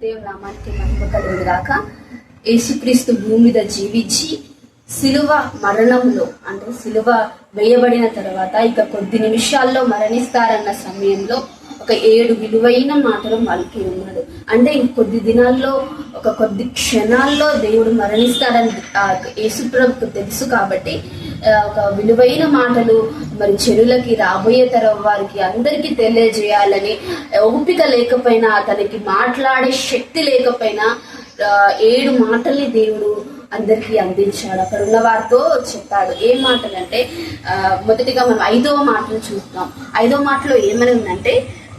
దేవుని నామానికి మహిమ కలుగును గాక. యేసుక్రీస్తు భూమి మీద జీవించి సిలువ మరణంలో అంటే సిలువ వేయబడిన తర్వాత ఇక కొద్ది నిమిషాల్లో మరణిస్తారన్న సమయంలో ఒక 7 విలువైన మాటలు పలికి ఉన్నాడు. అంటే కొద్ది దినాల్లో కొద్ది క్షణాల్లో దేవుడు మరణిస్తాడని యేసుప్రభుకు తెలుసు కాబట్టి ఒక విలువైన మాటలు మరి చెరులకి రాబోయే తరం వారికి అందరికీ తెలియజేయాలని ఓపిక లేకపోయినా అతనికి మాట్లాడే శక్తి లేకపోయినా 7 మాటల్ని దేవుడు అందరికీ అందించాడు. అక్కడ ఉన్న వారితో చెప్పాడు. ఏం మాటలంటే మొదటిగా మనం 5వ మాటను చూస్తాం. 5వ మాటలో ఏమని ఉందంటే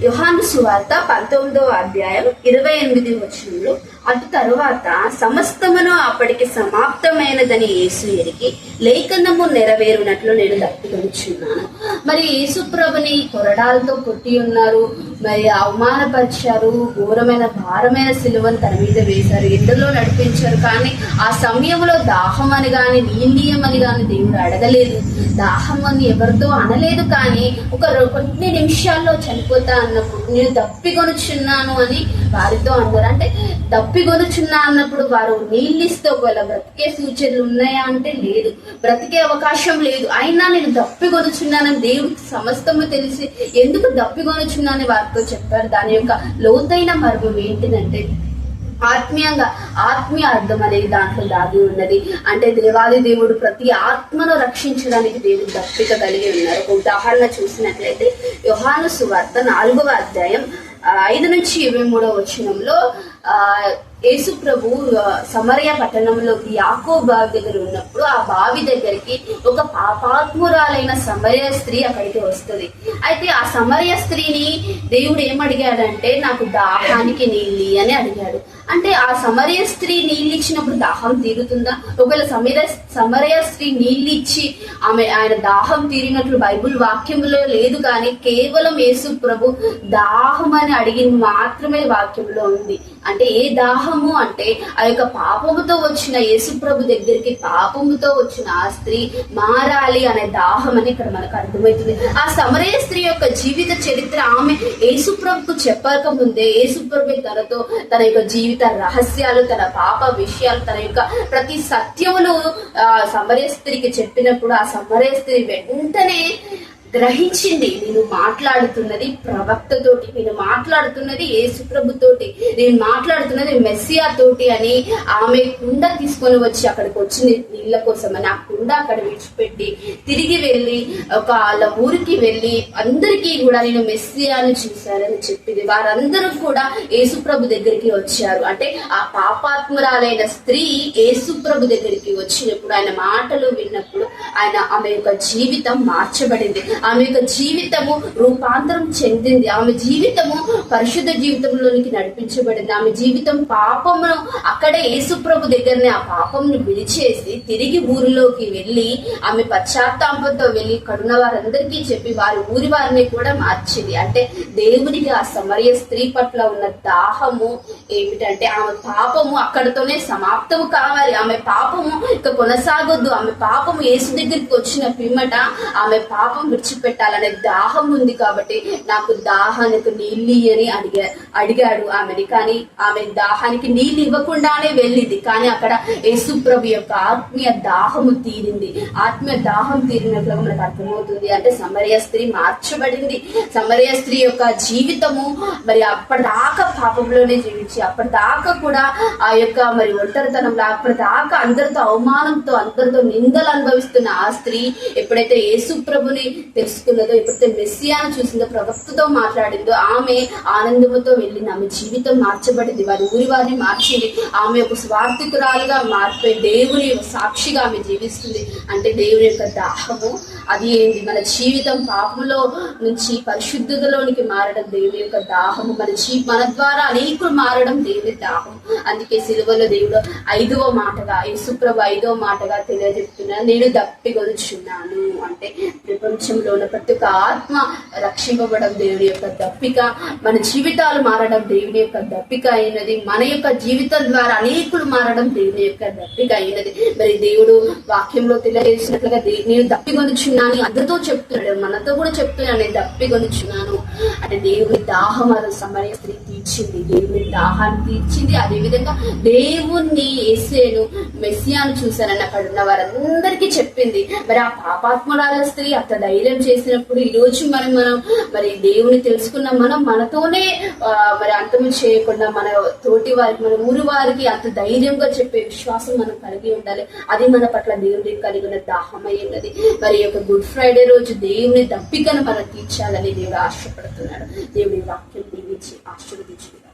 యోహాను సువార్త 19వ అధ్యాయం 28వ వచనంలో అటు తరువాత సమస్తమును అప్పటికి సమాప్తమైనదని యేసు ఎరిగి లేఖనము నెరవేరునట్లు నేను దప్పికొనిచున్నాను. మరి యేసుప్రభుని కొరడాలతో కొట్టి ఉన్నారు, మరి అవమానపరిచారు, ఘోరమైన భారమైన సిలువను తన మీద వేశారు, ఎండలో నడిపించారు. కానీ ఆ సమయంలో దాహం అని గాని నీళ్ళీయమని గాని దేవుడు అడగలేదు, దాహం అని ఎవరితో అనలేదు. కానీ కొన్ని నిమిషాల్లో చనిపోతా అన్నప్పుడు నేను దప్పికొనుచున్నాను అని వారితో అన్నారు. అంటే దప్పికొనుచున్నా అన్నప్పుడు వారు నీళ్ళిస్తే ఒకవేళ బ్రతికే సూచనలు ఉన్నాయా అంటే లేదు, బ్రతికే అవకాశం లేదు. అయినా నేను దప్పికొనుచున్నానని దేవుడికి సమస్తము తెలిసి ఎందుకు దప్పికొనుచున్నానని వారితో చెప్పారు. దాని యొక్క లోతైన మర్మం ఏంటిదంటే ఆత్మీయ అర్థం అనేది దాంట్లో దాగి ఉన్నది. అంటే దేవాది దేవుడు ప్రతి ఆత్మను రక్షించడానికి దేవుడు దప్పిక కలిగి ఉన్నారు. ఒక ఉదాహరణ చూసినట్లయితే యోహాను సువార్త 4వ అధ్యాయం 5 నుంచి 23వ వచనంలో యేసు ప్రభు సమరయ పట్టణంలోకి యాకోబు బావి దగ్గర ఉన్నప్పుడు ఆ బావి దగ్గరికి ఒక పాపాత్మురాలైన సమరయ స్త్రీ అక్కడికి వస్తుంది. అయితే ఆ సమరయ స్త్రీని దేవుడు ఏమడిగాడంటే నాకు దాహానికి నీళ్ళు అని అడిగాడు. అంటే ఆ సమరయ స్త్రీ నీళ్ళు ఇచ్చినప్పుడు దాహం తీరుతుందా? ఒకవేళ సమరయ స్త్రీ నీళ్ళు ఇచ్చి ఆయన దాహం తీరినట్లు బైబుల్ వాక్యంలో లేదు. కానీ కేవలం యేసు ప్రభు దాహం అని అడిగింది మాత్రమే వాక్యంలో ఉంది. అంటే ఏ దాహము అంటే ఆ యొక్క పాపముతో వచ్చిన యేసు ప్రభు దగ్గరికి పాపముతో వచ్చిన ఆ స్త్రీ మారాలి అనే దాహం అని ఇక్కడ మనకు అర్థమవుతుంది. ఆ సమరయ స్త్రీ యొక్క జీవిత చరిత్ర ఆమె యేసు ప్రభుకు చెప్పక ముందే యేసు ప్రభు తనతో తన యొక్క జీవిత రహస్యాలు, తన పాప విషయాలు, తన యొక్క ప్రతి సత్యములు సమరయ స్త్రీకి చెప్పినప్పుడు ఆ సమరయ స్త్రీ వెంటనే గ్రహించింది. నేను మాట్లాడుతున్నది ప్రవక్తతోటి, నేను మాట్లాడుతున్నది యేసు ప్రభుతోటి, నేను మాట్లాడుతున్నది మెస్సియా తోటి అని ఆమె కుండ తీసుకొని వచ్చి అక్కడికి వచ్చింది నీళ్ళ కోసం అని. ఆ కుండ అక్కడ విడిచిపెట్టి తిరిగి వెళ్ళి వాళ్ళ ఊరికి వెళ్ళి అందరికీ కూడా నేను మెస్సియాని చూశానని చెప్పింది. వారందరూ కూడా యేసు ప్రభు దగ్గరికి వచ్చారు. అంటే ఆ పాపాత్మురాలైన స్త్రీ యేసు ప్రభు దగ్గరికి వచ్చినప్పుడు ఆయన మాటలు విన్నప్పుడు ఆమె యొక్క జీవితం మార్చబడింది. ఆమె యొక్క జీవితము రూపాంతరం చెందింది. ఆమె జీవితము పరిశుద్ధ జీవితంలోనికి నడిపించబడింది. ఆమె జీవితం పాపమును అక్కడే యేసుప్రభు దగ్గరనే ఆ పాపంను విడిచేసి తిరిగి ఊరిలోకి వెళ్ళి ఆమె పశ్చాత్తాపంతో వెళ్ళి కడున వారందరికీ చెప్పి వారి ఊరి వారిని కూడా మార్చింది. అంటే దేవునికి ఆ సమరయ స్త్రీ పట్ల ఉన్న దాహము ఏమిటంటే ఆమె పాపము అక్కడతోనే సమాప్తము కావాలి, ఆమె పాపము ఇక కొనసాగొద్దు, ఆమె పాపము యేసు దగ్గరికి వచ్చిన పిమ్మట ఆమె పాపం విడిచిపెట్టాలనే దాహం ఉంది. కాబట్టి నాకు దాహానికి నీళ్ళు అని అడిగాడు ఆమెని. కానీ ఆమె దాహానికి నీళ్ళు ఇవ్వకుండానే వెళ్ళింది. కానీ అక్కడ యేసు ప్రభు యొక్క ఆత్మీయ దాహము తీరింది. ఆత్మీయ దాహం తీరినట్లుగా మనకు అర్థమవుతుంది. అంటే సమరయ స్త్రీ మార్చబడింది. సమరయ స్త్రీ యొక్క జీవితము మరి అప్పటిదాకా పాపంలోనే జీవించి అప్పటిదాకా కూడా ఆ యొక్క మరి ఒంటరితనంలో అప్పటిదాకా అందరితో అవమానంతో అందరితో నిందలు అనుభవిస్తున్న ఆ స్త్రీ ఎప్పుడైతే యేసు ప్రభుని తెలుసుకున్నదో, ఎప్పుడైతే మెస్సియాను చూసిందో, ప్రవక్తతో మాట్లాడిందో ఆమె ఆనందముతో వెళ్ళింది. ఆమె జీవితం మార్చబడింది. వారి ఊరి వారిని మార్చింది. ఆమె ఒక స్వార్థికురాలుగా మారిపోయి దేవుని సాక్షిగా ఆమె జీవిస్తుంది. అంటే దేవుని యొక్క దాహము అది ఏంటి? మన జీవితం పాపంలో నుంచి పరిశుద్ధతలోనికి మారడం దేవుని యొక్క దాహము. మన ద్వారా అనేకులు మారడం దేవుని దాహం. అందుకే సిలువలో దేవుడు 5వ మాటగా యేసుప్రభు 5వ మాటగా తెలియజెప్తున్నాను, నేను దప్పికొనుచున్నాను. అంటే ప్రపంచంలో ఉన్న ప్రతి ఒక్క ఆత్మ రక్షింపబడడం దేవుని యొక్క దప్పిక, మన జీవితాలు మారడం దేవుని యొక్క దప్పిక అయినది. మన యొక్క జీవితం ద్వారా అనేకులు మారడం దేవుని యొక్క దప్పిక అయినది. మరి దేవుడు వాక్యంలో తెలియజేసినట్లుగా నేను దప్పికొనుచున్నాను అందరితో చెప్తున్నాడు, మనతో కూడా చెప్తున్నాను, నేను దప్పికొనుచున్నాను. అంటే దేవుని దాహం సమరయ స్త్రీ తీర్చింది, దేవుని దాహాన్ని తీర్చింది. అదేవిధంగా దేవుణ్ణి, యేసేను, మెస్సియాను చూశానని అక్కడ ఉన్న వారందరికీ చెప్పింది. మరి ఆ పాపాత్మురాల స్త్రీ అంత ధైర్యం చేసినప్పుడు ఈ రోజు మనం మరి దేవుని తెలుసుకున్న మనం మనతోనే మరి అంతము చేయకుండా మన తోటి వారికి, మన ఊరి వారికి అంత ధైర్యంగా చెప్పే విశ్వాసం మనం కలిగి ఉండాలి. అది మన పట్ల దేవుడికి కలిగిన దాహమై ఉన్నది. మరి యొక్క గుడ్ ఫ్రైడే రోజు దేవుని దప్పికను మనం తీర్చాలని దేవుడు ఆశపడుతున్నాడు. దేవుడి వాక్యం దీవించి ఆశీర్వదించుకుంటాడు.